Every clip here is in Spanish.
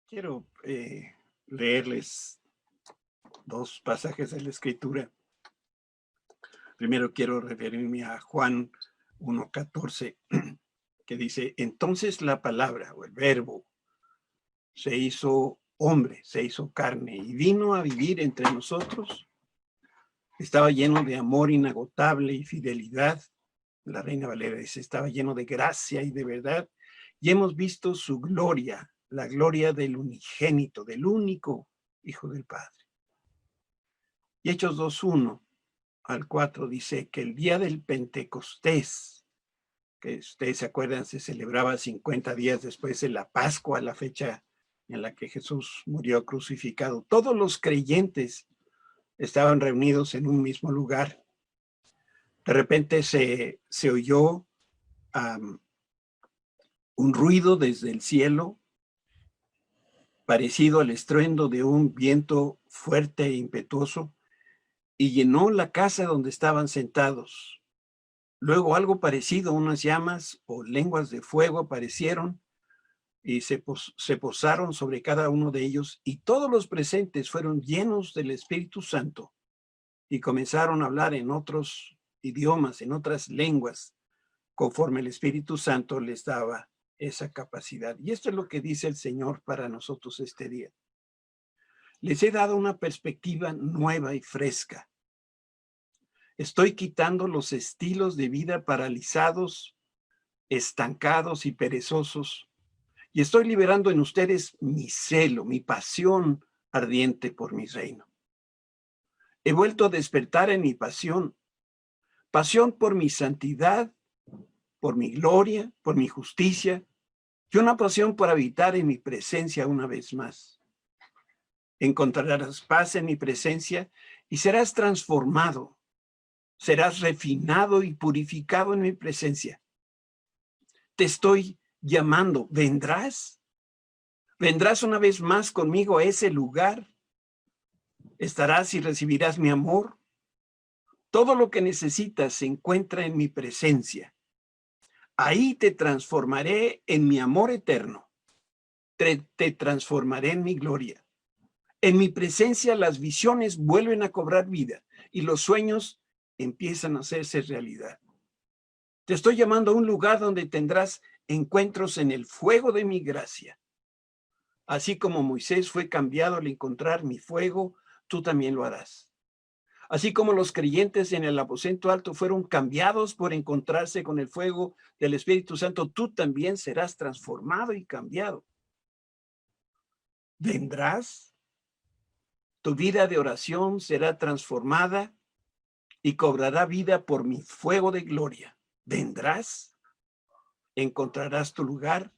Quiero leerles dos pasajes de la Escritura. Primero quiero referirme a Juan 1:14, que dice: entonces la palabra o el verbo se hizo hombre, se hizo carne y vino a vivir entre nosotros. Estaba lleno de amor inagotable y fidelidad. La Reina Valera dice: estaba lleno de gracia y de verdad. Y hemos visto su gloria, la gloria del unigénito, del único Hijo del Padre. Y Hechos 2:1 al 4 dice que el día del Pentecostés, que ustedes se acuerdan, se celebraba 50 días después de la Pascua, la fecha en la que Jesús murió crucificado. Todos los creyentes estaban reunidos en un mismo lugar. De repente se oyó un ruido desde el cielo, parecido al estruendo de un viento fuerte e impetuoso, y llenó la casa donde estaban sentados. Luego algo parecido, unas llamas o lenguas de fuego aparecieron y se posaron sobre cada uno de ellos, y todos los presentes fueron llenos del Espíritu Santo y comenzaron a hablar en otros idiomas, en otras lenguas, conforme el Espíritu Santo les daba esa capacidad. Y esto es lo que dice el Señor para nosotros este día. Les he dado una perspectiva nueva y fresca. Estoy quitando los estilos de vida paralizados, estancados y perezosos, y estoy liberando en ustedes mi celo, mi pasión ardiente por mi reino. He vuelto a despertar en mi pasión por mi santidad, por mi gloria, por mi justicia, y una pasión por habitar en mi presencia una vez más. Encontrarás paz en mi presencia y serás transformado, serás refinado y purificado en mi presencia. Te estoy llamando, ¿vendrás? ¿Vendrás una vez más conmigo a ese lugar? ¿Estarás y recibirás mi amor? Todo lo que necesitas se encuentra en mi presencia. Ahí te transformaré en mi amor eterno. Te transformaré en mi gloria. En mi presencia las visiones vuelven a cobrar vida y los sueños empiezan a hacerse realidad. Te estoy llamando a un lugar donde tendrás encuentros en el fuego de mi gracia. Así como Moisés fue cambiado al encontrar mi fuego, tú también lo harás. Así como los creyentes en el aposento alto fueron cambiados por encontrarse con el fuego del Espíritu Santo, tú también serás transformado y cambiado. ¿Vendrás? Tu vida de oración será transformada y cobrará vida por mi fuego de gloria. ¿Vendrás? Encontrarás tu lugar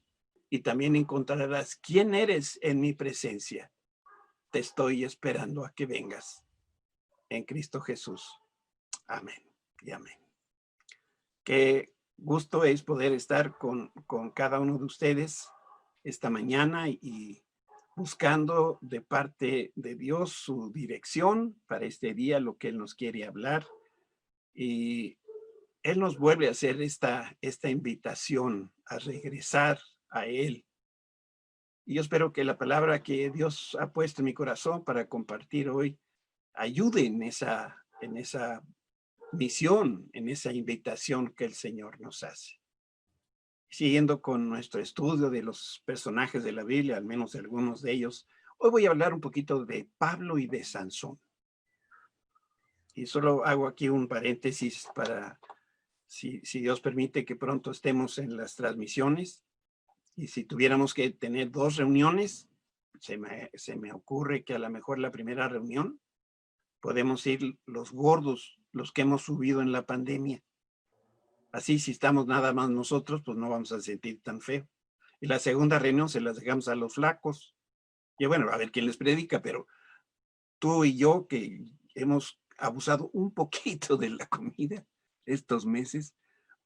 y también encontrarás quién eres en mi presencia. Te estoy esperando a que vengas. En Cristo Jesús. Amén y amén. Qué gusto es poder estar con cada uno de ustedes esta mañana y buscando de parte de Dios su dirección para este día, lo que Él nos quiere hablar. Y Él nos vuelve a hacer esta invitación a regresar a Él. Y yo espero que la palabra que Dios ha puesto en mi corazón para compartir hoy ayude en esa misión, en esa invitación que el Señor nos hace. Siguiendo con nuestro estudio de los personajes de la Biblia, al menos de algunos de ellos, hoy voy a hablar un poquito de Pablo y de Sansón. Y solo hago aquí un paréntesis para, si Dios permite, que pronto estemos en las transmisiones. Y si tuviéramos que tener 2 reuniones, se me ocurre que a lo mejor la primera reunión podemos ir los gordos, los que hemos subido en la pandemia. Así, si estamos nada más nosotros, pues no vamos a sentir tan feo. Y la segunda reunión se las dejamos a los flacos. Y bueno, a ver quién les predica, pero tú y yo que hemos abusado un poquito de la comida estos meses,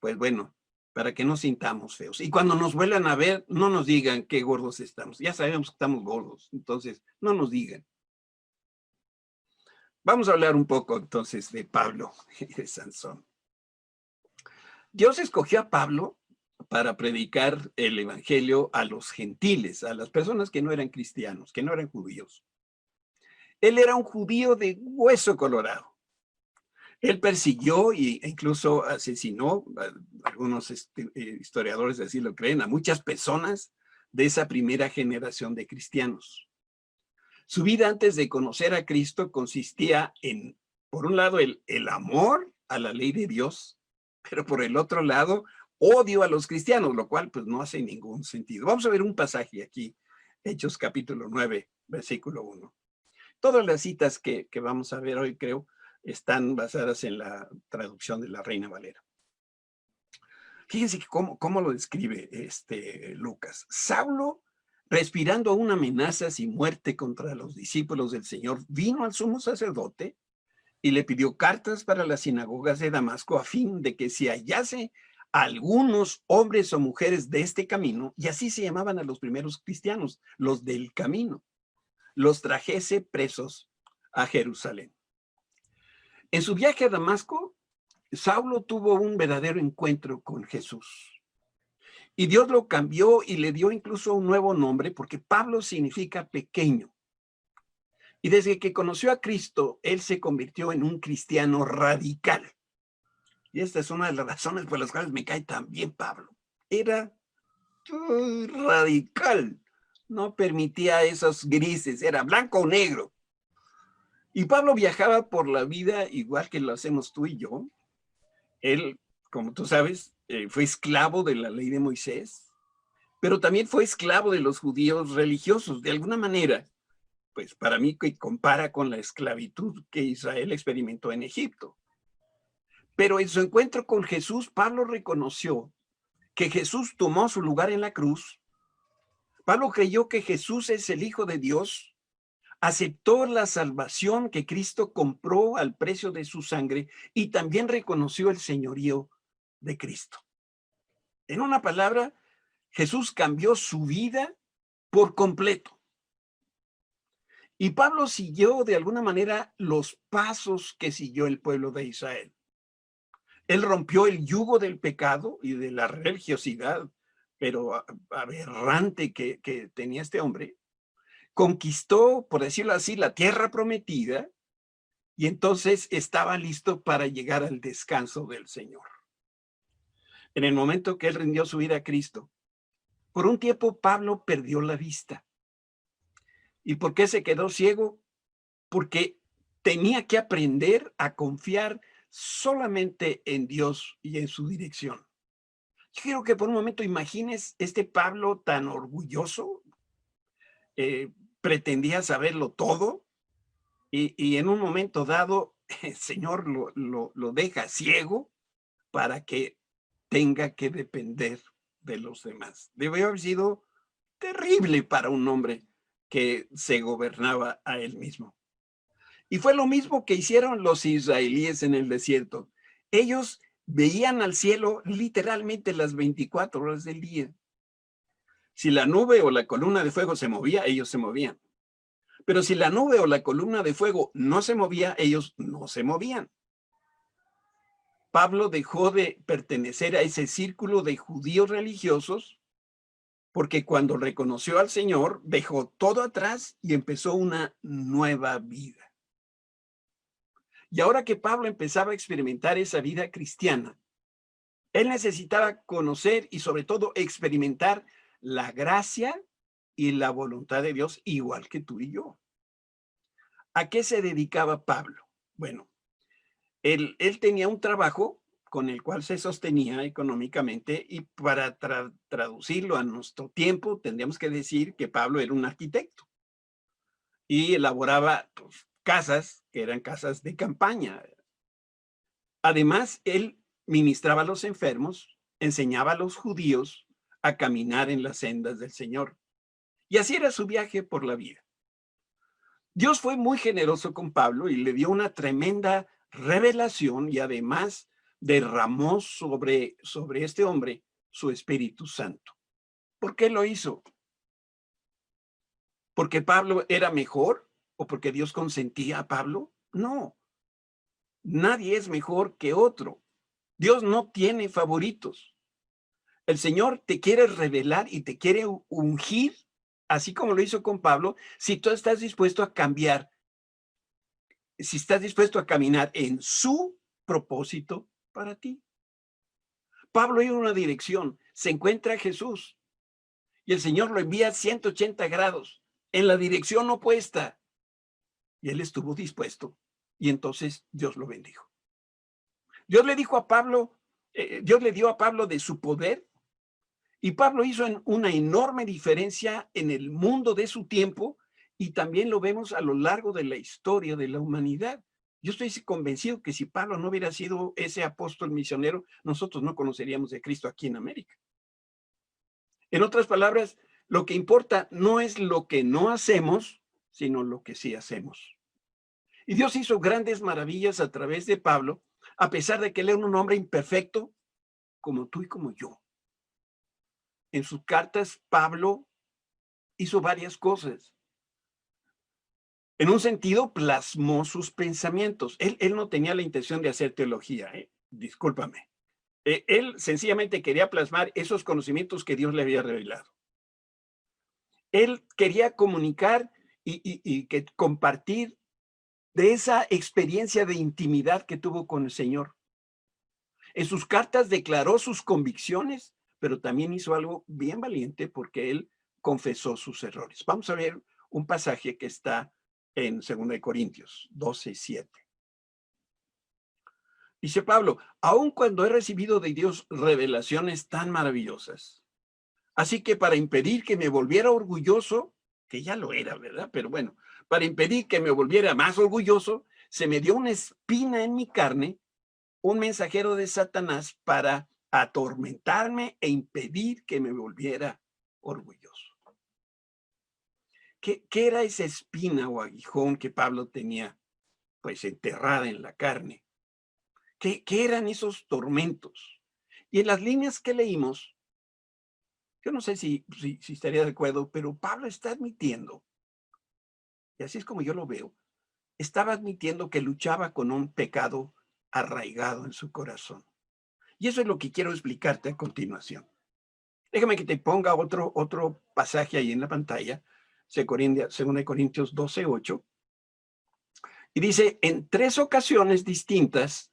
pues bueno, para que no sintamos feos. Y cuando nos vuelvan a ver, no nos digan qué gordos estamos. Ya sabemos que estamos gordos, entonces no nos digan. Vamos a hablar un poco entonces de Pablo y de Sansón. Dios escogió a Pablo para predicar el evangelio a los gentiles, a las personas que no eran cristianos, que no eran judíos. Él era un judío de hueso colorado. Él persiguió e incluso asesinó, algunos historiadores así lo creen, a muchas personas de esa primera generación de cristianos. Su vida antes de conocer a Cristo consistía en, por un lado, el amor a la ley de Dios, pero por el otro lado, odio a los cristianos, lo cual pues no hace ningún sentido. Vamos a ver un pasaje aquí, Hechos capítulo 9, versículo 1. Todas las citas que vamos a ver hoy, creo, están basadas en la traducción de la Reina Valera. Fíjense que cómo lo describe Lucas. Saulo, respirando una amenaza y muerte contra los discípulos del Señor, vino al sumo sacerdote y le pidió cartas para las sinagogas de Damasco a fin de que si hallase a algunos hombres o mujeres de este camino, y así se llamaban a los primeros cristianos, los del camino, los trajese presos a Jerusalén. En su viaje a Damasco, Saulo tuvo un verdadero encuentro con Jesús. Y Dios lo cambió y le dio incluso un nuevo nombre, porque Pablo significa pequeño. Y desde que conoció a Cristo, él se convirtió en un cristiano radical. Y esta es una de las razones por las cuales me cae tan bien Pablo. Era radical. No permitía esos grises, era blanco o negro. Y Pablo viajaba por la vida igual que lo hacemos tú y yo. Él, como tú sabes, fue esclavo de la ley de Moisés, pero también fue esclavo de los judíos religiosos. De alguna manera, pues para mí que compara con la esclavitud que Israel experimentó en Egipto. Pero en su encuentro con Jesús, Pablo reconoció que Jesús tomó su lugar en la cruz. Pablo creyó que Jesús es el Hijo de Dios, aceptó la salvación que Cristo compró al precio de su sangre y también reconoció el señorío de Cristo. En una palabra, Jesús cambió su vida por completo. Y Pablo siguió de alguna manera los pasos que siguió el pueblo de Israel. Él rompió el yugo del pecado y de la religiosidad, pero aberrante que tenía este hombre. Conquistó, por decirlo así, la tierra prometida y entonces estaba listo para llegar al descanso del Señor. En el momento que él rindió su vida a Cristo, por un tiempo Pablo perdió la vista. ¿Y por qué se quedó ciego? Porque tenía que aprender a confiar solamente en Dios y en su dirección. Yo quiero que por un momento imagines este Pablo tan orgulloso, pretendía saberlo todo, y en un momento dado el Señor lo deja ciego para que tenga que depender de los demás. Debe haber sido terrible para un hombre que se gobernaba a él mismo. Y fue lo mismo que hicieron los israelíes en el desierto. Ellos veían al cielo literalmente las 24 horas del día. Si la nube o la columna de fuego se movía, ellos se movían. Pero si la nube o la columna de fuego no se movía, ellos no se movían. Pablo dejó de pertenecer a ese círculo de judíos religiosos porque cuando reconoció al Señor, dejó todo atrás y empezó una nueva vida. Y ahora que Pablo empezaba a experimentar esa vida cristiana, él necesitaba conocer y sobre todo experimentar la gracia y la voluntad de Dios, igual que tú y yo. ¿A qué se dedicaba Pablo? Bueno, él tenía un trabajo con el cual se sostenía económicamente y para traducirlo a nuestro tiempo, tendríamos que decir que Pablo era un arquitecto y elaboraba pues, casas que eran casas de campaña. Además, él ministraba a los enfermos, enseñaba a los judíos a caminar en las sendas del Señor. Y así era su viaje por la vida. Dios fue muy generoso con Pablo y le dio una tremenda revelación y además derramó sobre este hombre su Espíritu Santo. ¿Por qué lo hizo? ¿Porque Pablo era mejor o porque Dios consentía a Pablo? No, nadie es mejor que otro. Dios no tiene favoritos. El Señor te quiere revelar y te quiere ungir, así como lo hizo con Pablo, si tú estás dispuesto a cambiar, si estás dispuesto a caminar en su propósito para ti. Pablo iba en una dirección, se encuentra Jesús y el Señor lo envía a 180 grados en la dirección opuesta. Y él estuvo dispuesto y entonces Dios lo bendijo. Dios le dijo a Pablo, Dios le dio a Pablo de su poder y Pablo hizo una enorme diferencia en el mundo de su tiempo y también lo vemos a lo largo de la historia de la humanidad. Yo estoy convencido que si Pablo no hubiera sido ese apóstol misionero, nosotros no conoceríamos de Cristo aquí en América. En otras palabras, lo que importa no es lo que no hacemos, sino lo que sí hacemos. Y Dios hizo grandes maravillas a través de Pablo, a pesar de que él era un hombre imperfecto, como tú y como yo. En sus cartas, Pablo hizo varias cosas. En un sentido, plasmó sus pensamientos. Él no tenía la intención de hacer teología, discúlpame. Él sencillamente quería plasmar esos conocimientos que Dios le había revelado. Él quería comunicar y que compartir de esa experiencia de intimidad que tuvo con el Señor. En sus cartas declaró sus convicciones, pero también hizo algo bien valiente porque él confesó sus errores. Vamos a ver un pasaje que está en 2 Corintios 12:7. Dice Pablo, aun cuando he recibido de Dios revelaciones tan maravillosas, así que para impedir que me volviera orgulloso, que ya lo era, ¿verdad? Pero bueno, para impedir que me volviera más orgulloso, se me dio una espina en mi carne, un mensajero de Satanás para atormentarme e impedir que me volviera orgulloso. ¿Qué era esa espina o aguijón que Pablo tenía pues enterrada en la carne? ¿Qué eran esos tormentos? Y en las líneas que leímos, yo no sé si estaría de acuerdo, pero Pablo está admitiendo, y así es como yo lo veo, estaba admitiendo que luchaba con un pecado arraigado en su corazón. Y eso es lo que quiero explicarte a continuación. Déjame que te ponga otro pasaje ahí en la pantalla, 2 Corintios 12:8, y dice, en tres ocasiones distintas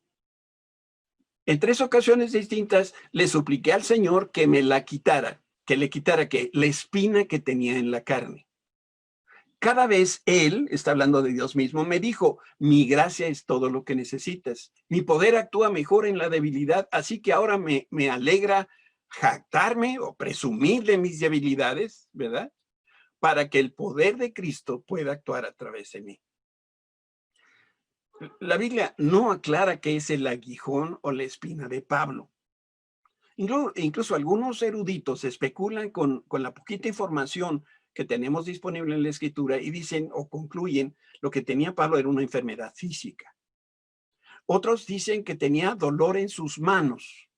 le supliqué al Señor que me la quitara, que le quitara que la espina que tenía en la carne. Cada vez Él, está hablando de Dios mismo, me dijo, mi gracia es todo lo que necesitas. Mi poder actúa mejor en la debilidad, así que ahora me alegra jactarme o presumir de mis debilidades, ¿verdad? Para que el poder de Cristo pueda actuar a través de mí. La Biblia no aclara qué es el aguijón o la espina de Pablo. Incluso algunos eruditos especulan con la poquita información que tenemos disponible en la Escritura y dicen o concluyen lo que tenía Pablo era una enfermedad física. Otros dicen que tenía dolor en sus manos,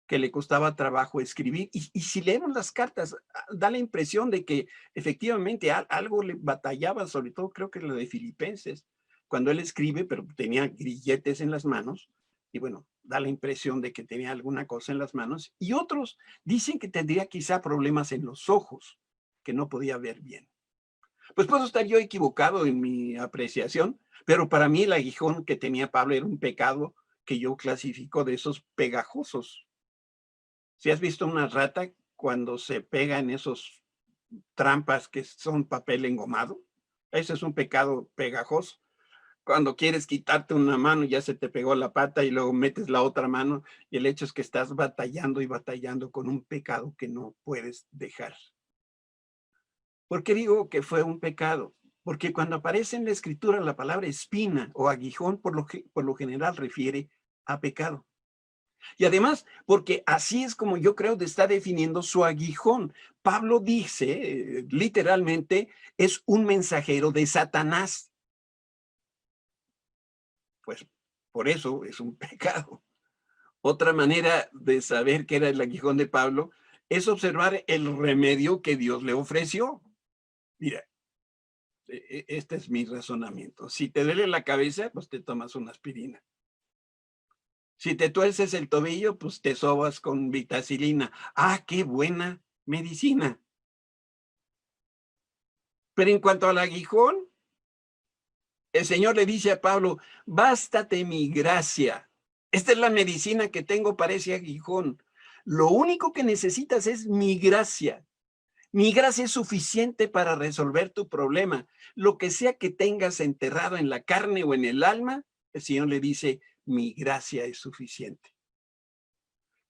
que le costaba trabajo escribir. Y si leemos las cartas, da la impresión de que efectivamente algo le batallaba, sobre todo creo que lo de Filipenses, cuando él escribe, pero tenía grilletes en las manos. Y bueno, da la impresión de que tenía alguna cosa en las manos. Y otros dicen que tendría quizá problemas en los ojos, que no podía ver bien. Pues puedo estar yo equivocado en mi apreciación, pero para mí el aguijón que tenía Pablo era un pecado que yo clasifico de esos pegajosos. Si has visto una rata cuando se pega en esos trampas que son papel engomado, ese es un pecado pegajoso. Cuando quieres quitarte una mano, ya se te pegó la pata y luego metes la otra mano y el hecho es que estás batallando y batallando con un pecado que no puedes dejar. ¿Por qué digo que fue un pecado? Porque cuando aparece en la Escritura la palabra espina o aguijón, por lo general refiere a pecado. Y además, porque así es como yo creo que está definiendo su aguijón. Pablo dice, literalmente, es un mensajero de Satanás. Pues por eso es un pecado. Otra manera de saber qué era el aguijón de Pablo es observar el remedio que Dios le ofreció. Mira, este es mi razonamiento. Si te duele la cabeza, pues te tomas una aspirina. Si te tuerces el tobillo, pues te sobas con vitacilina. ¡Ah, qué buena medicina! Pero en cuanto al aguijón, el Señor le dice a Pablo, bástate mi gracia. Esta es la medicina que tengo para ese aguijón. Lo único que necesitas es mi gracia. Mi gracia es suficiente para resolver tu problema. Lo que sea que tengas enterrado en la carne o en el alma, el Señor le dice, mi gracia es suficiente.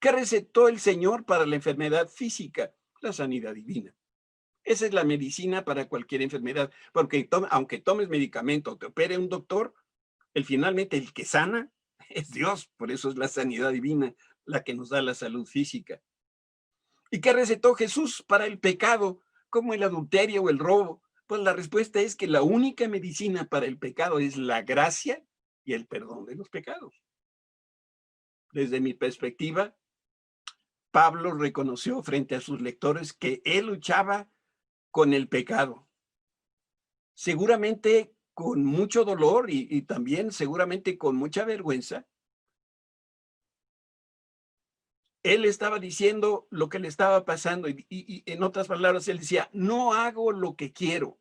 ¿Qué recetó el Señor para la enfermedad física? La sanidad divina. Esa es la medicina para cualquier enfermedad, porque aunque tomes medicamento o te opere un doctor, finalmente el que sana es Dios, por eso es la sanidad divina la que nos da la salud física. ¿Y qué recetó Jesús para el pecado, como el adulterio o el robo? Pues la respuesta es que la única medicina para el pecado es la gracia y el perdón de los pecados. Desde mi perspectiva, Pablo reconoció frente a sus lectores que él luchaba con el pecado. Seguramente con mucho dolor y también seguramente con mucha vergüenza. Él estaba diciendo lo que le estaba pasando y en otras palabras, él decía, no hago lo que quiero,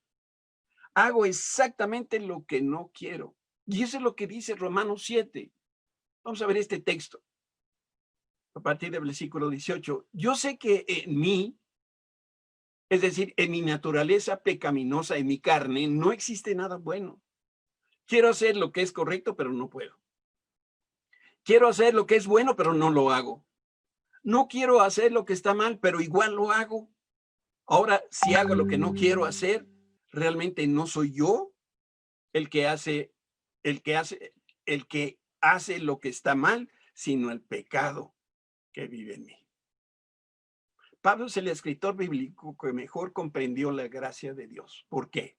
hago exactamente lo que no quiero. Y eso es lo que dice Romanos 7. Vamos a ver este texto, a partir del versículo 18. Yo sé que en mí, es decir, en mi naturaleza pecaminosa, en mi carne, no existe nada bueno. Quiero hacer lo que es correcto, pero no puedo. Quiero hacer lo que es bueno, pero no lo hago. No quiero hacer lo que está mal, pero igual lo hago. Ahora, si hago lo que no quiero hacer, realmente no soy yo el que hace, el que hace, el que hace lo que está mal, sino el pecado que vive en mí. Pablo es el escritor bíblico que mejor comprendió la gracia de Dios. ¿Por qué?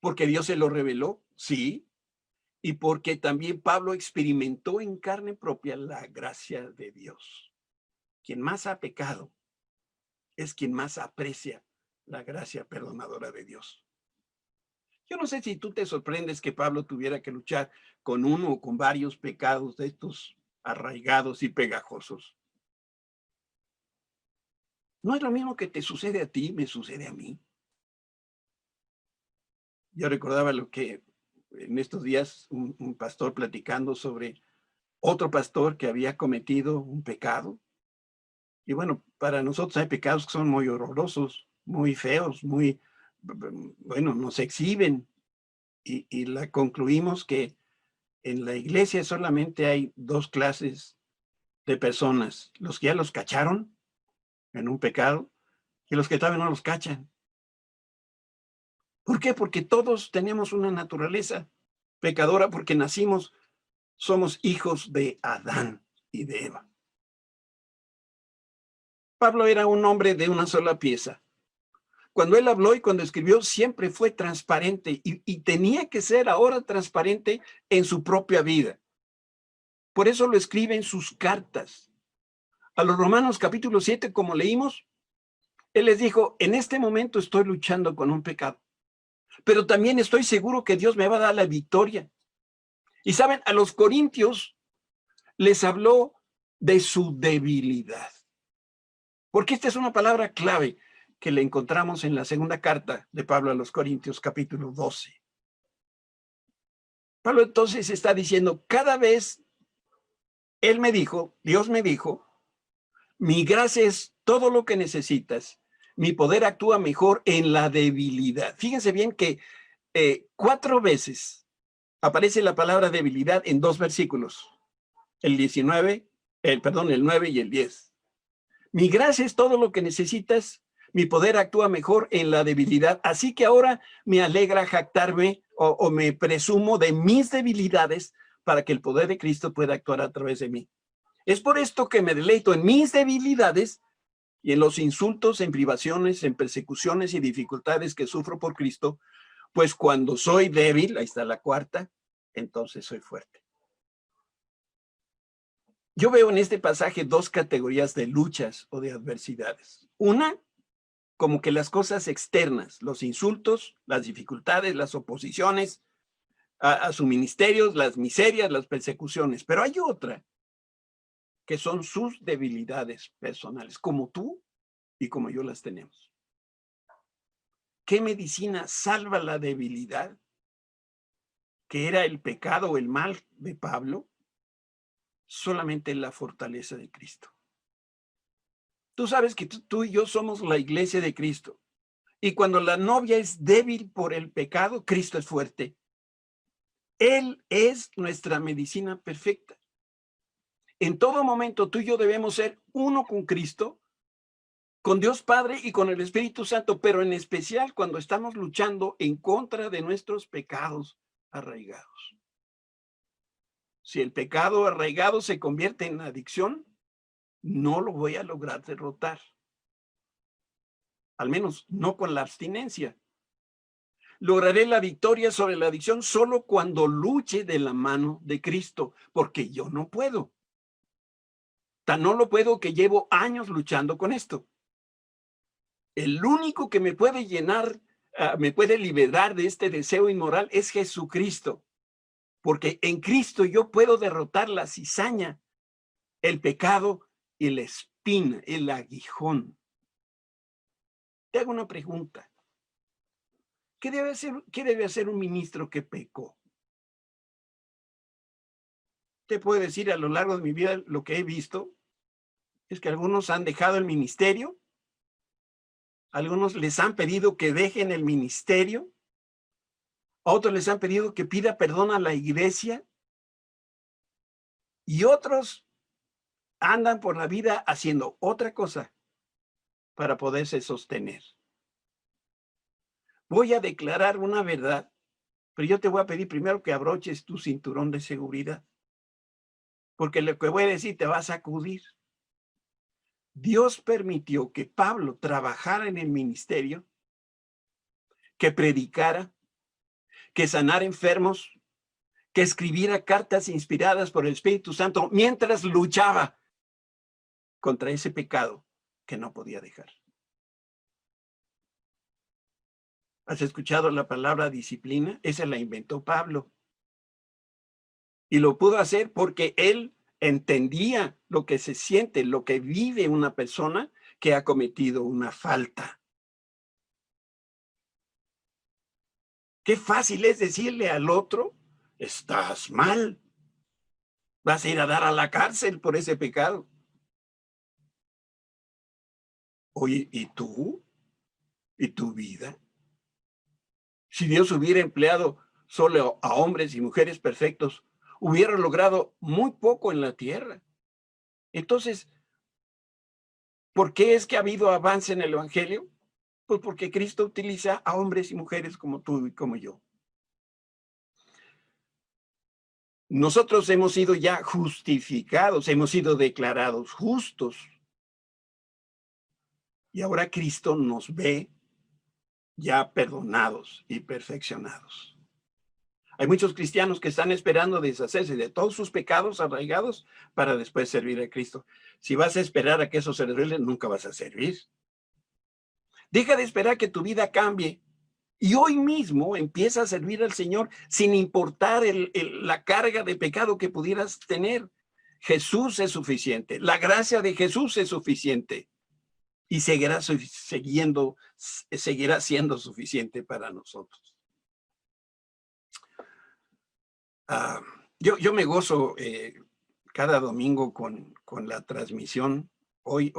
Porque Dios se lo reveló, sí, y porque también Pablo experimentó en carne propia la gracia de Dios. Quien más ha pecado es quien más aprecia la gracia perdonadora de Dios. Yo no sé si tú te sorprendes que Pablo tuviera que luchar con uno o con varios pecados de estos arraigados y pegajosos. No es lo mismo que te sucede a ti, me sucede a mí. Yo recordaba lo que en estos días un pastor platicando sobre otro pastor que había cometido un pecado. Y bueno, para nosotros hay pecados que son muy horrorosos, muy feos, muy, bueno, nos exhiben. Y la concluimos que en la iglesia solamente hay dos clases de personas, los que ya los cacharon en un pecado y los que todavía no los cachan. ¿Por qué? Porque todos tenemos una naturaleza pecadora porque nacimos, somos hijos de Adán y de Eva. Pablo era un hombre de una sola pieza. Cuando él habló y cuando escribió, siempre fue transparente y tenía que ser ahora transparente en su propia vida. Por eso lo escribe en sus cartas. A los Romanos capítulo 7, como leímos, él les dijo, en este momento estoy luchando con un pecado, pero también estoy seguro que Dios me va a dar la victoria. Y saben, a los corintios les habló de su debilidad. Porque esta es una palabra clave que le encontramos en la segunda carta de Pablo a los Corintios, capítulo 12. Pablo entonces está diciendo, cada vez él me dijo, Dios me dijo, mi gracia es todo lo que necesitas. Mi poder actúa mejor en la debilidad. Fíjense bien que 4 veces aparece la palabra debilidad en 2 versículos. El 9 y el 10. Mi gracia es todo lo que necesitas. Mi poder actúa mejor en la debilidad. Así que ahora me alegra jactarme o me presumo de mis debilidades para que el poder de Cristo pueda actuar a través de mí. Es por esto que me deleito en mis debilidades y en los insultos, en privaciones, en persecuciones y dificultades que sufro por Cristo, pues cuando soy débil, ahí está la cuarta, entonces soy fuerte. Yo veo en este pasaje 2 categorías de luchas o de adversidades. Una, como que las cosas externas, los insultos, las dificultades, las oposiciones, a su ministerio, las miserias, las persecuciones. Pero hay otra, que son sus debilidades personales, como tú y como yo las tenemos. ¿Qué medicina salva la debilidad? Que era el pecado o el mal de Pablo, solamente la fortaleza de Cristo. Tú sabes que tú y yo somos la iglesia de Cristo. Y cuando la novia es débil por el pecado, Cristo es fuerte. Él es nuestra medicina perfecta. En todo momento tú y yo debemos ser uno con Cristo, con Dios Padre y con el Espíritu Santo, pero en especial cuando estamos luchando en contra de nuestros pecados arraigados. Si el pecado arraigado se convierte en adicción, no lo voy a lograr derrotar. Al menos no con la abstinencia. Lograré la victoria sobre la adicción solo cuando luche de la mano de Cristo, porque yo no puedo. Tan no lo puedo que llevo años luchando con esto. El único que me puede llenar, me puede liberar de este deseo inmoral es Jesucristo. Porque en Cristo yo puedo derrotar la cizaña, el pecado y la espina, el aguijón. Te hago una pregunta. ¿Qué debe hacer un ministro que pecó? Te puedo decir a lo largo de mi vida lo que he visto es que algunos han dejado el ministerio, algunos les han pedido que dejen el ministerio, a otros les han pedido que pida perdón a la iglesia y otros andan por la vida haciendo otra cosa para poderse sostener. Voy a declarar una verdad, pero yo te voy a pedir primero que abroches tu cinturón de seguridad, porque lo que voy a decir te va a sacudir. Dios permitió que Pablo trabajara en el ministerio, que predicara, que sanara enfermos, que escribiera cartas inspiradas por el Espíritu Santo mientras luchaba contra ese pecado que no podía dejar. ¿Has escuchado la palabra disciplina? Esa la inventó Pablo. Y lo pudo hacer porque él entendía lo que se siente, lo que vive una persona que ha cometido una falta. Qué fácil es decirle al otro, estás mal. Vas a ir a dar a la cárcel por ese pecado. Oye, ¿y tú? ¿Y tu vida? Si Dios hubiera empleado solo a hombres y mujeres perfectos, hubiera logrado muy poco en la tierra. Entonces, ¿por qué es que ha habido avance en el Evangelio? Pues porque Cristo utiliza a hombres y mujeres como tú y como yo. Nosotros hemos sido ya justificados, hemos sido declarados justos. Y ahora Cristo nos ve ya perdonados y perfeccionados. Hay muchos cristianos que están esperando deshacerse de todos sus pecados arraigados para después servir a Cristo. Si vas a esperar a que eso se revele, nunca vas a servir. Deja de esperar que tu vida cambie y hoy mismo empieza a servir al Señor sin importar la carga de pecado que pudieras tener. Jesús es suficiente. La gracia de Jesús es suficiente y seguirá siendo suficiente para nosotros. Yo me gozo cada domingo con la transmisión. Hoy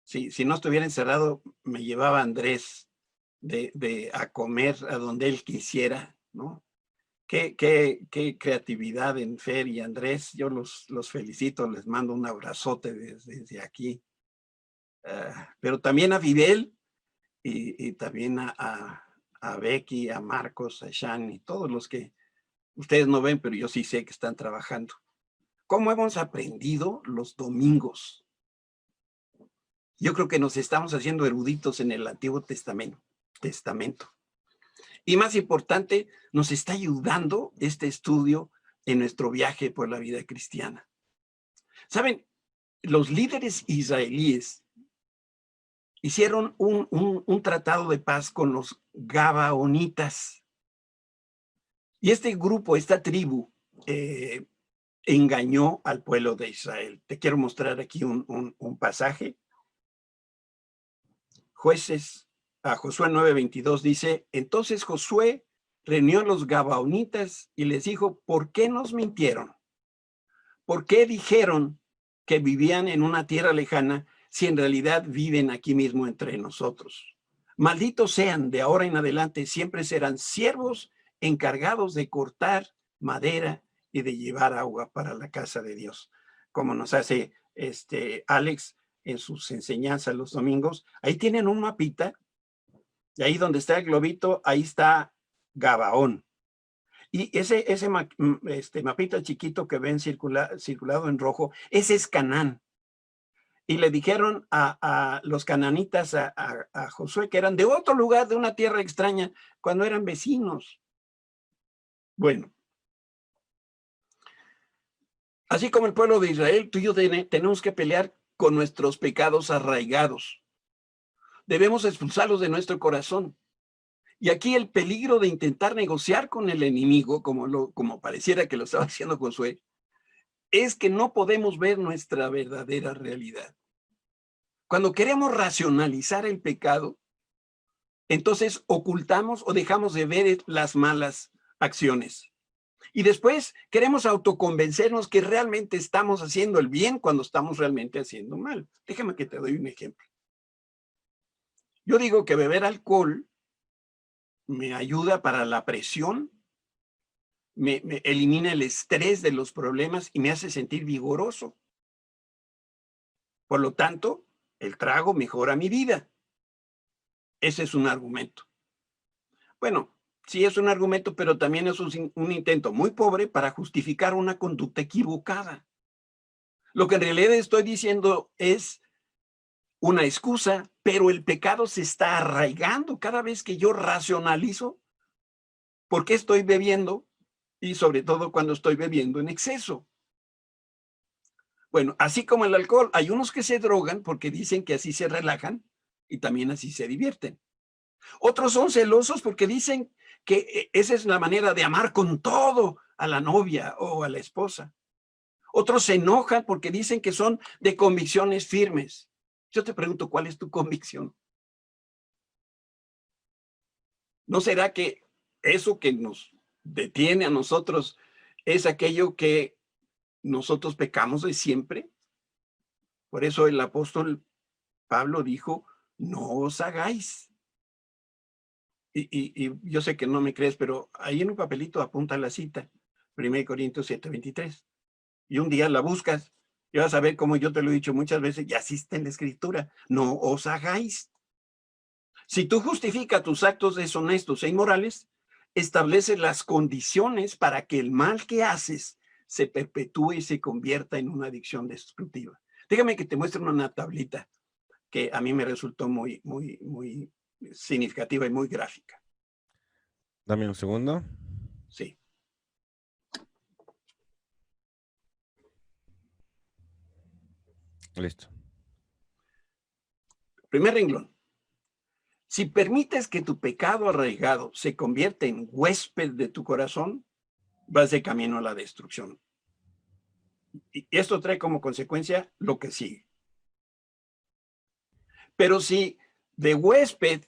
si no estuviera encerrado, me llevaba Andrés a comer a donde él quisiera, ¿no? Qué creatividad en Fer y Andrés. Yo los felicito, les mando un abrazote desde aquí. Pero también a Fidel y también a Becky, a Marcos, a Shan y todos los que ustedes no ven, pero yo sí sé que están trabajando. ¿Cómo hemos aprendido los domingos? Yo creo que nos estamos haciendo eruditos en el Antiguo Testamento. Y más importante, nos está ayudando este estudio en nuestro viaje por la vida cristiana. ¿Saben? Los líderes israelíes hicieron un tratado de paz con los gabaonitas. Y este grupo, esta tribu, engañó al pueblo de Israel. Te quiero mostrar aquí un pasaje. Jueces, a Josué 9:22 dice, entonces Josué reunió a los gabaonitas y les dijo, ¿por qué nos mintieron? ¿Por qué dijeron que vivían en una tierra lejana si en realidad viven aquí mismo entre nosotros? Malditos sean, de ahora en adelante siempre serán siervos encargados de cortar madera y de llevar agua para la casa de Dios. Como nos hace Alex en sus enseñanzas los domingos. Ahí tienen un mapita, y ahí donde está el globito, ahí está Gabaón. Y ese mapita chiquito que ven circulado en rojo, ese es Canaán. Y le dijeron a los cananitas, a Josué, que eran de otro lugar, de una tierra extraña, cuando eran vecinos. Bueno, así como el pueblo de Israel, tú y yo tenemos que pelear con nuestros pecados arraigados. Debemos expulsarlos de nuestro corazón. Y aquí el peligro de intentar negociar con el enemigo, como pareciera que lo estaba haciendo Josué, es que no podemos ver nuestra verdadera realidad. Cuando queremos racionalizar el pecado, entonces ocultamos o dejamos de ver las malas acciones. Y después queremos autoconvencernos que realmente estamos haciendo el bien cuando estamos realmente haciendo mal. Déjame que te doy un ejemplo. Yo digo que beber alcohol me ayuda para la presión, me elimina el estrés de los problemas y me hace sentir vigoroso. Por lo tanto, el trago mejora mi vida. Ese es un argumento. Bueno, sí es un argumento, pero también es un intento muy pobre para justificar una conducta equivocada. Lo que en realidad estoy diciendo es una excusa, pero el pecado se está arraigando cada vez que yo racionalizo por qué estoy bebiendo y sobre todo cuando estoy bebiendo en exceso. Bueno, así como el alcohol, hay unos que se drogan porque dicen que así se relajan y también así se divierten. Otros son celosos porque dicen que esa es la manera de amar con todo a la novia o a la esposa. Otros se enojan porque dicen que son de convicciones firmes. Yo te pregunto, ¿cuál es tu convicción? ¿No será que eso que nos detiene a nosotros es aquello que nosotros pecamos de siempre? Por eso el apóstol Pablo dijo, no os hagáis. Y yo sé que no me crees, pero ahí en un papelito apunta la cita, 1 Corintios 7:23. Y un día la buscas y vas a ver, como yo te lo he dicho muchas veces, y así está en la escritura, no os hagáis. Si tú justificas tus actos deshonestos e inmorales, estableces las condiciones para que el mal que haces se perpetúe y se convierta en una adicción destructiva. Déjame que te muestre una tablita que a mí me resultó muy significativa y muy gráfica. Dame un segundo. Sí. Listo. Primer renglón. Si permites que tu pecado arraigado se convierta en huésped de tu corazón, vas de camino a la destrucción. Y esto trae como consecuencia lo que sigue. Pero si de huésped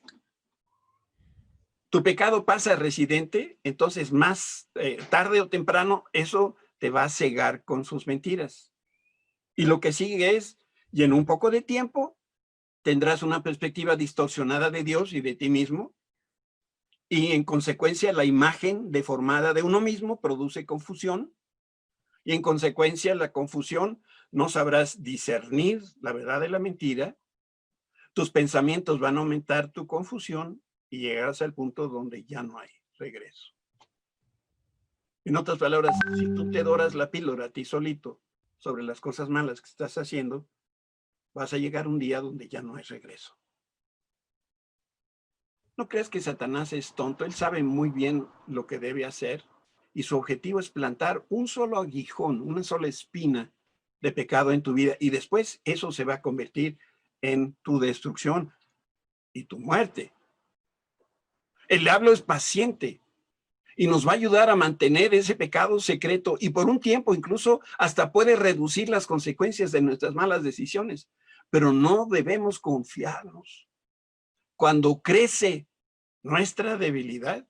tu pecado pasa a residente, entonces más tarde o temprano eso te va a cegar con sus mentiras. Y lo que sigue es, y en un poco de tiempo, tendrás una perspectiva distorsionada de Dios y de ti mismo, y en consecuencia la imagen deformada de uno mismo produce confusión, y en consecuencia la confusión no sabrás discernir la verdad de la mentira, tus pensamientos van a aumentar tu confusión y llegarás al punto donde ya no hay regreso. En otras palabras, si tú te doras la píldora a ti solito sobre las cosas malas que estás haciendo, vas a llegar un día donde ya no hay regreso. No creas que Satanás es tonto, él sabe muy bien lo que debe hacer y su objetivo es plantar un solo aguijón, una sola espina de pecado en tu vida y después eso se va a convertir en tu destrucción y tu muerte. El diablo es paciente y nos va a ayudar a mantener ese pecado secreto y por un tiempo incluso hasta puede reducir las consecuencias de nuestras malas decisiones. Pero no debemos confiarnos. Cuando crece nuestra debilidad,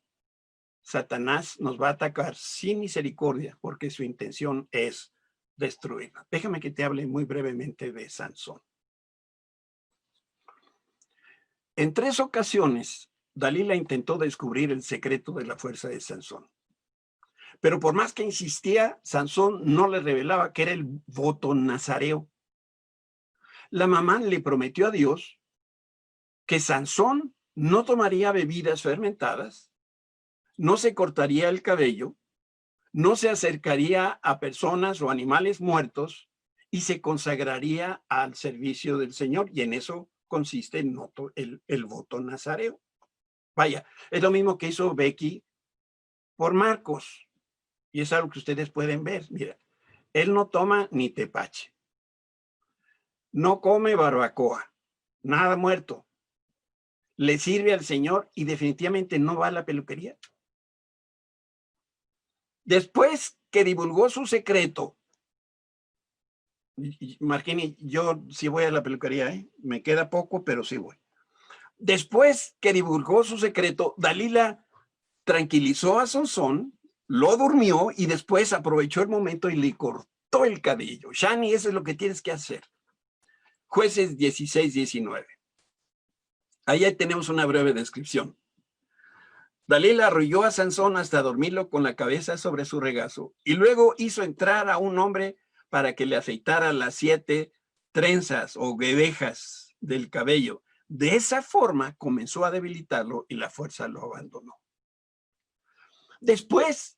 Satanás nos va a atacar sin misericordia porque su intención es destruirla. Déjame que te hable muy brevemente de Sansón. En 3 ocasiones, Dalila intentó descubrir el secreto de la fuerza de Sansón. Pero por más que insistía, Sansón no le revelaba que era el voto nazareo. La mamá le prometió a Dios que Sansón no tomaría bebidas fermentadas, no se cortaría el cabello, no se acercaría a personas o animales muertos y se consagraría al servicio del Señor. Y en eso consiste el voto nazareo. Vaya, es lo mismo que hizo Becky por Marcos. Y es algo que ustedes pueden ver. Mira, él no toma ni tepache. No come barbacoa. Nada muerto. Le sirve al Señor y definitivamente no va a la peluquería. Después que divulgó su secreto, Marquini, yo sí voy a la peluquería, ¿eh? Me queda poco, pero sí voy. Después que divulgó su secreto, Dalila tranquilizó a Sansón, lo durmió y después aprovechó el momento y le cortó el cabello. Shani, eso es lo que tienes que hacer. Jueces 16-19. Ahí tenemos una breve descripción. Dalila arrulló a Sansón hasta dormirlo con la cabeza sobre su regazo y luego hizo entrar a un hombre para que le afeitara las 7 trenzas o guedejas del cabello. De esa forma comenzó a debilitarlo y la fuerza lo abandonó. Después,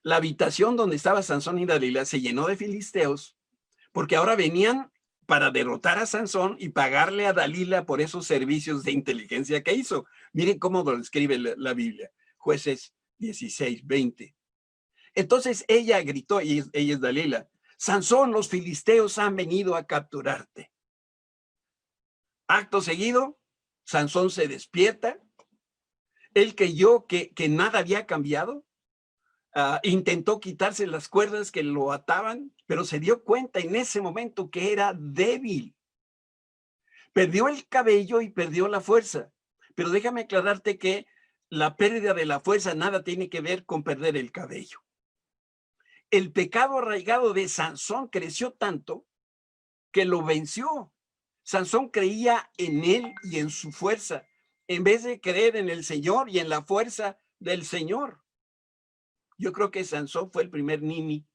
la habitación donde estaba Sansón y Dalila se llenó de filisteos porque ahora venían para derrotar a Sansón y pagarle a Dalila por esos servicios de inteligencia que hizo. Miren cómo lo describe la Biblia. Jueces 16-20. Entonces ella gritó, y ella es Dalila: Sansón, los filisteos han venido a capturarte. Acto seguido, Sansón se despierta. Él creyó que nada había cambiado. Intentó quitarse las cuerdas que lo ataban, pero se dio cuenta en ese momento que era débil. Perdió el cabello y perdió la fuerza. Pero déjame aclararte que la pérdida de la fuerza nada tiene que ver con perder el cabello. El pecado arraigado de Sansón creció tanto que lo venció. Sansón creía en él y en su fuerza, en vez de creer en el Señor y en la fuerza del Señor. Yo creo que Sansón fue el primer nini.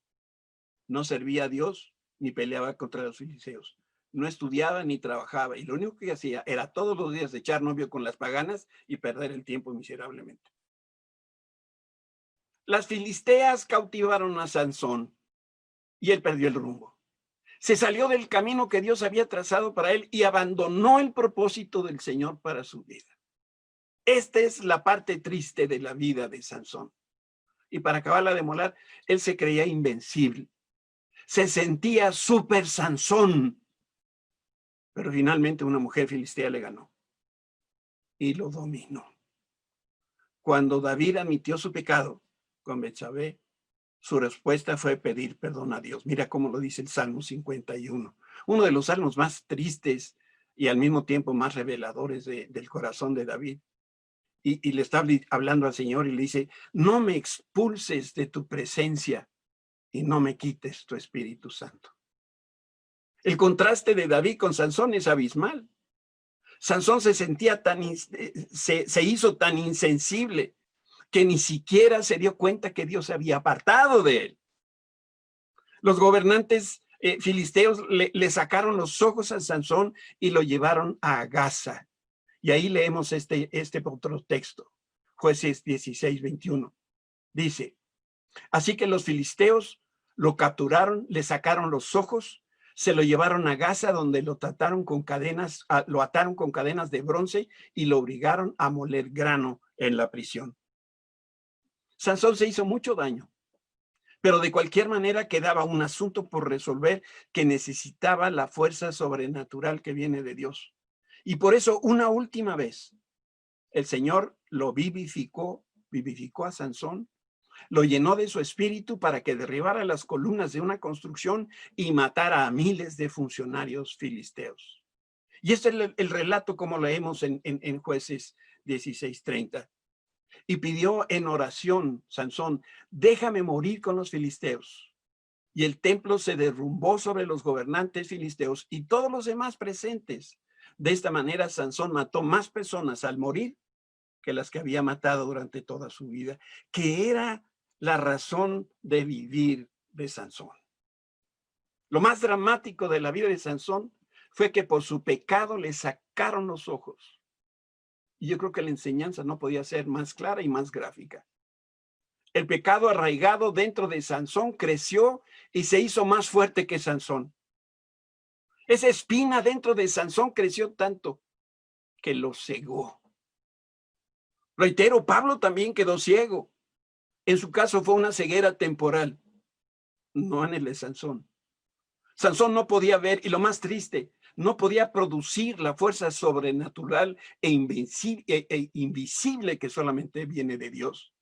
No servía a Dios ni peleaba contra los filisteos. No estudiaba ni trabajaba y lo único que hacía era todos los días echar novio con las paganas y perder el tiempo miserablemente. Las filisteas cautivaron a Sansón y él perdió el rumbo. Se salió del camino que Dios había trazado para él y abandonó el propósito del Señor para su vida. Esta es la parte triste de la vida de Sansón. Y para acabarla de molar, él se creía invencible. Se sentía súper Sansón. Pero finalmente una mujer filistea le ganó y lo dominó. Cuando David admitió su pecado con Betsabé, su respuesta fue pedir perdón a Dios. Mira cómo lo dice el Salmo 51. Uno de los salmos más tristes y al mismo tiempo más reveladores del corazón de David. Y le está hablando al Señor y le dice: no me expulses de tu presencia y no me quites tu Espíritu Santo. El contraste de David con Sansón es abismal. Sansón se sentía se hizo tan insensible que ni siquiera se dio cuenta que Dios se había apartado de él. Los gobernantes filisteos le sacaron los ojos a Sansón y lo llevaron a Gaza. Y ahí leemos este otro texto, Jueces 16-21. Dice: así que los filisteos lo capturaron, le sacaron los ojos, se lo llevaron a Gaza, donde lo ataron con cadenas de bronce y lo obligaron a moler grano en la prisión. Sansón se hizo mucho daño, pero de cualquier manera quedaba un asunto por resolver que necesitaba la fuerza sobrenatural que viene de Dios. Y por eso, una última vez, el Señor lo vivificó a Sansón Lo llenó de su espíritu para que derribara las columnas de una construcción y matara a miles de funcionarios filisteos. Y este es el relato como leemos en Jueces 16:30. Y pidió en oración, Sansón, déjame morir con los filisteos. Y el templo se derrumbó sobre los gobernantes filisteos y todos los demás presentes. De esta manera, Sansón mató más personas al morir que las que había matado durante toda su vida, que era la razón de vivir de Sansón. Lo más dramático de la vida de Sansón fue que por su pecado le sacaron los ojos. Y yo creo que la enseñanza no podía ser más clara y más gráfica. El pecado arraigado dentro de Sansón creció y se hizo más fuerte que Sansón. Esa espina dentro de Sansón creció tanto que lo cegó. Reitero, Pablo también quedó ciego. En su caso fue una ceguera temporal, no en el de Sansón. Sansón no podía ver, y lo más triste, no podía producir la fuerza sobrenatural e invisible que solamente viene de Dios.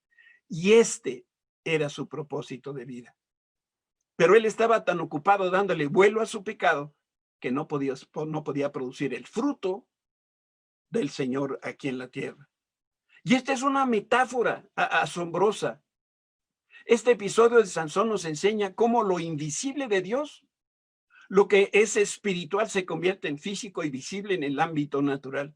Y este era su propósito de vida. Pero él estaba tan ocupado dándole vuelo a su pecado que no podía producir el fruto del Señor aquí en la tierra. Y esta es una metáfora asombrosa. Este episodio de Sansón nos enseña cómo lo invisible de Dios, lo que es espiritual, se convierte en físico y visible en el ámbito natural.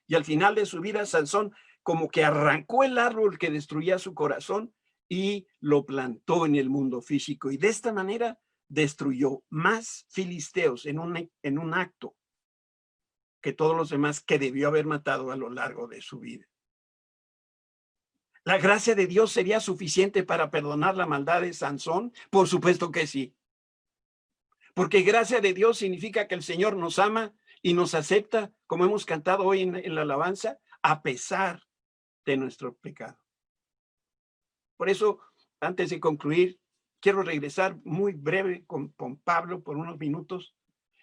Y al final de su vida, Sansón como que arrancó el árbol que destruía su corazón y lo plantó en el mundo físico. Y de esta manera destruyó más filisteos en un acto que todos los demás que debió haber matado a lo largo de su vida. ¿La gracia de Dios sería suficiente para perdonar la maldad de Sansón? Por supuesto que sí. Porque gracia de Dios significa que el Señor nos ama y nos acepta, como hemos cantado hoy en la alabanza, a pesar de nuestro pecado. Por eso, antes de concluir, quiero regresar muy breve con Pablo por unos minutos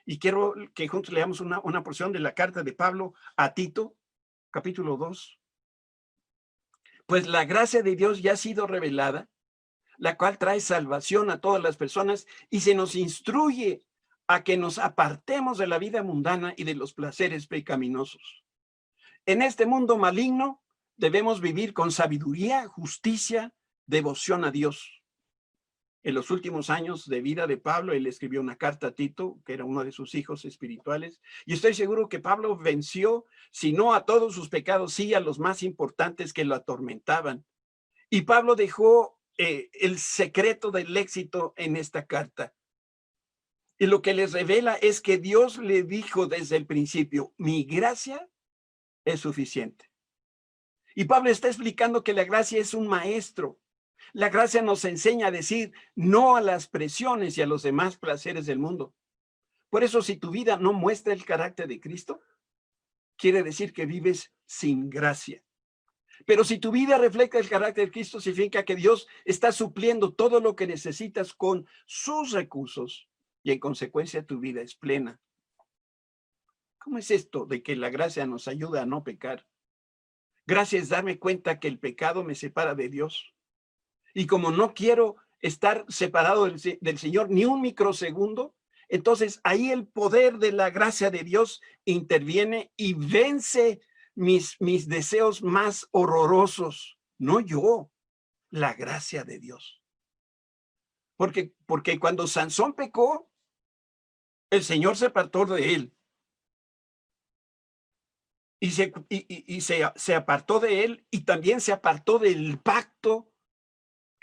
y quiero que juntos leamos una porción de la carta de Pablo a Tito, capítulo 2. Pues la gracia de Dios ya ha sido revelada, la cual trae salvación a todas las personas y se nos instruye a que nos apartemos de la vida mundana y de los placeres pecaminosos. En este mundo maligno debemos vivir con sabiduría, justicia, devoción a Dios. En los últimos años de vida de Pablo, él escribió una carta a Tito, que era uno de sus hijos espirituales, y estoy seguro que Pablo venció, si no a todos sus pecados, sí a los más importantes que lo atormentaban. Y Pablo dejó el secreto del éxito en esta carta. Y lo que les revela es que Dios le dijo desde el principio, mi gracia es suficiente. Y Pablo está explicando que la gracia es un maestro. La gracia nos enseña a decir no a las presiones y a los demás placeres del mundo. Por eso, si tu vida no muestra el carácter de Cristo, quiere decir que vives sin gracia. Pero si tu vida refleja el carácter de Cristo, significa que Dios está supliendo todo lo que necesitas con sus recursos y en consecuencia tu vida es plena. ¿Cómo es esto de que la gracia nos ayuda a no pecar? Gracia es darme cuenta que el pecado me separa de Dios. Y como no quiero estar separado del Señor ni un microsegundo, entonces ahí el poder de la gracia de Dios interviene y vence mis deseos más horrorosos. No yo, la gracia de Dios. Porque cuando Sansón pecó, el Señor se apartó de él. Y se apartó de él y también se apartó del pacto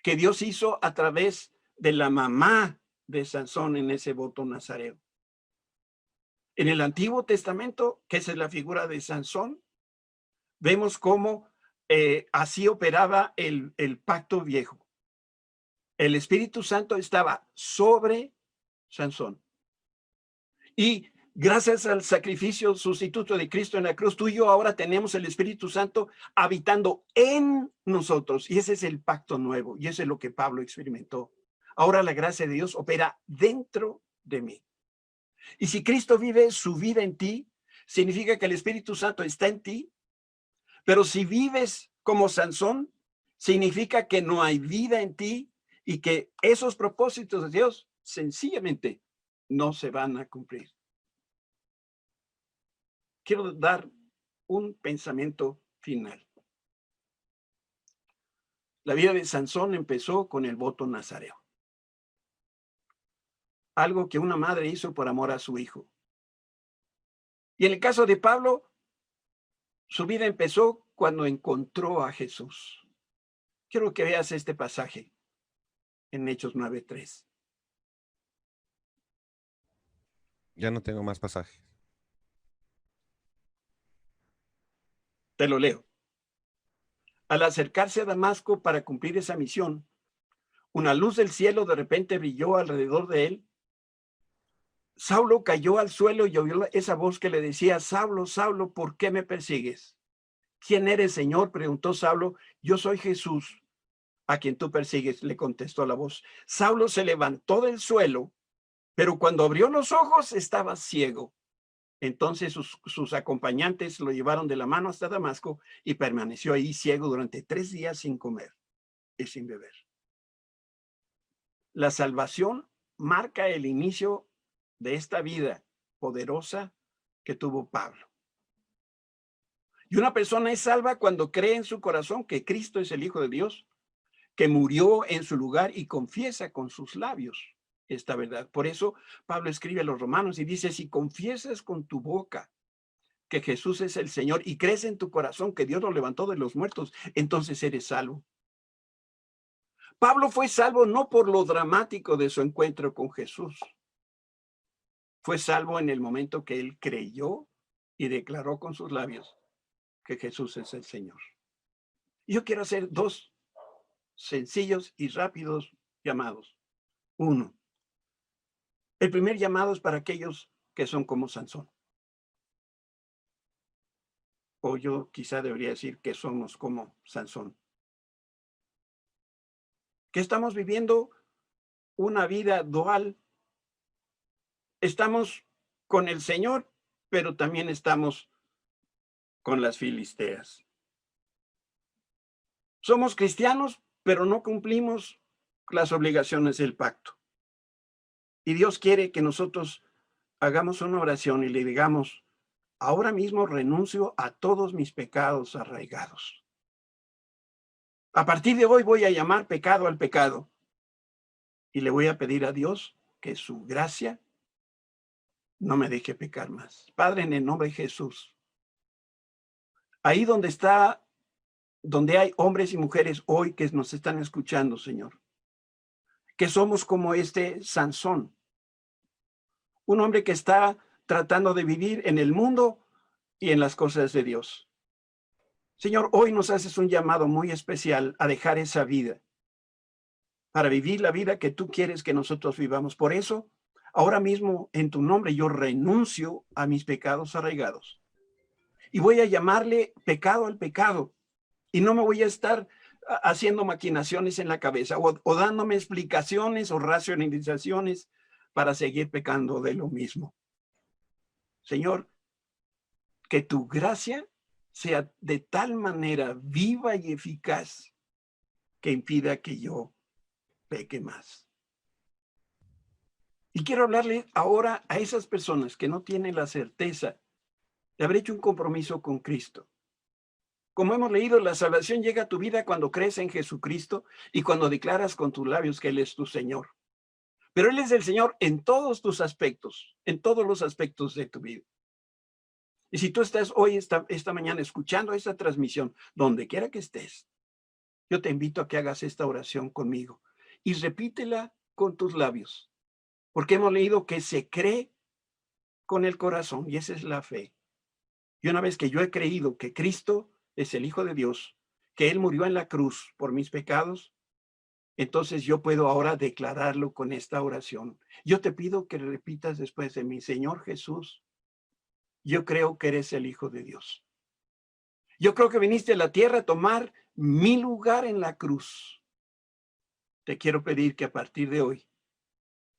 que Dios hizo a través de la mamá de Sansón en ese voto nazareo. En el Antiguo Testamento, que es la figura de Sansón, vemos cómo así operaba el pacto viejo. El Espíritu Santo estaba sobre Sansón. Y gracias al sacrificio sustituto de Cristo en la cruz, tú y yo ahora tenemos el Espíritu Santo habitando en nosotros. Y ese es el pacto nuevo. Y eso es lo que Pablo experimentó. Ahora la gracia de Dios opera dentro de mí. Y si Cristo vive su vida en ti, significa que el Espíritu Santo está en ti. Pero si vives como Sansón, significa que no hay vida en ti y que esos propósitos de Dios sencillamente no se van a cumplir. Quiero dar un pensamiento final. La vida de Sansón empezó con el voto nazareo. Algo que una madre hizo por amor a su hijo. Y en el caso de Pablo, su vida empezó cuando encontró a Jesús. Quiero que veas este pasaje en Hechos 9:3. Ya no tengo más pasajes. Te lo leo. Al acercarse a Damasco para cumplir esa misión, una luz del cielo de repente brilló alrededor de él. Saulo cayó al suelo y oyó esa voz que le decía: Saulo, Saulo, ¿por qué me persigues? ¿Quién eres, Señor?, preguntó Saulo. Yo soy Jesús, a quien tú persigues, le contestó la voz. Saulo se levantó del suelo, pero cuando abrió los ojos estaba ciego. Entonces sus acompañantes lo llevaron de la mano hasta Damasco y permaneció ahí ciego durante 3 días sin comer y sin beber. La salvación marca el inicio de esta vida poderosa que tuvo Pablo. Y una persona es salva cuando cree en su corazón que Cristo es el Hijo de Dios, que murió en su lugar y confiesa con sus labios esta verdad. Por eso Pablo escribe a los romanos y dice: si confiesas con tu boca que Jesús es el Señor y crees en tu corazón que Dios lo levantó de los muertos, entonces eres salvo. Pablo fue salvo no por lo dramático de su encuentro con Jesús. Fue salvo en el momento que él creyó y declaró con sus labios que Jesús es el Señor. Yo quiero hacer 2 sencillos y rápidos llamados. 1. El primer llamado es para aquellos que son como Sansón. O yo quizá debería decir que somos como Sansón. Que estamos viviendo una vida dual. Estamos con el Señor, pero también estamos con las filisteas. Somos cristianos, pero no cumplimos las obligaciones del pacto. Y Dios quiere que nosotros hagamos una oración y le digamos: ahora mismo renuncio a todos mis pecados arraigados. A partir de hoy voy a llamar pecado al pecado y le voy a pedir a Dios que su gracia no me deje pecar más. Padre, en el nombre de Jesús, ahí donde hay hombres y mujeres hoy que nos están escuchando, Señor, que somos como este Sansón, un hombre que está tratando de vivir en el mundo y en las cosas de Dios. Señor, hoy nos haces un llamado muy especial a dejar esa vida para vivir la vida que tú quieres que nosotros vivamos. Por eso, ahora mismo, en tu nombre, yo renuncio a mis pecados arraigados y voy a llamarle pecado al pecado, y no me voy a estar haciendo maquinaciones en la cabeza o dándome explicaciones o racionalizaciones para seguir pecando de lo mismo. Señor, que tu gracia sea de tal manera viva y eficaz que impida que yo peque más. Y quiero hablarle ahora a esas personas que no tienen la certeza de haber hecho un compromiso con Cristo. Como hemos leído, la salvación llega a tu vida cuando crees en Jesucristo y cuando declaras con tus labios que Él es tu Señor. Pero Él es el Señor en todos tus aspectos, en todos los aspectos de tu vida. Y si tú estás hoy, esta mañana, escuchando esta transmisión, donde quiera que estés, yo te invito a que hagas esta oración conmigo y repítela con tus labios, porque hemos leído que se cree con el corazón y esa es la fe. Y una vez que yo he creído que Cristo es el Hijo de Dios, que Él murió en la cruz por mis pecados, entonces yo puedo ahora declararlo con esta oración. Yo te pido que repitas después de mí: Señor Jesús, yo creo que eres el Hijo de Dios. Yo creo que viniste a la tierra a tomar mi lugar en la cruz. Te quiero pedir que a partir de hoy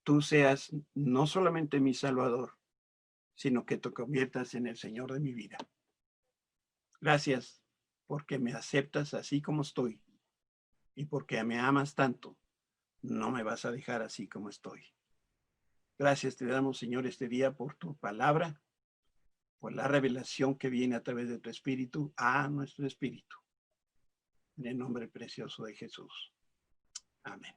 tú seas no solamente mi Salvador, sino que te conviertas en el Señor de mi vida. Gracias porque me aceptas así como estoy y porque me amas tanto, no me vas a dejar así como estoy. Gracias te damos, Señor, este día por tu palabra, por la revelación que viene a través de tu espíritu a nuestro espíritu. En el nombre precioso de Jesús. Amén.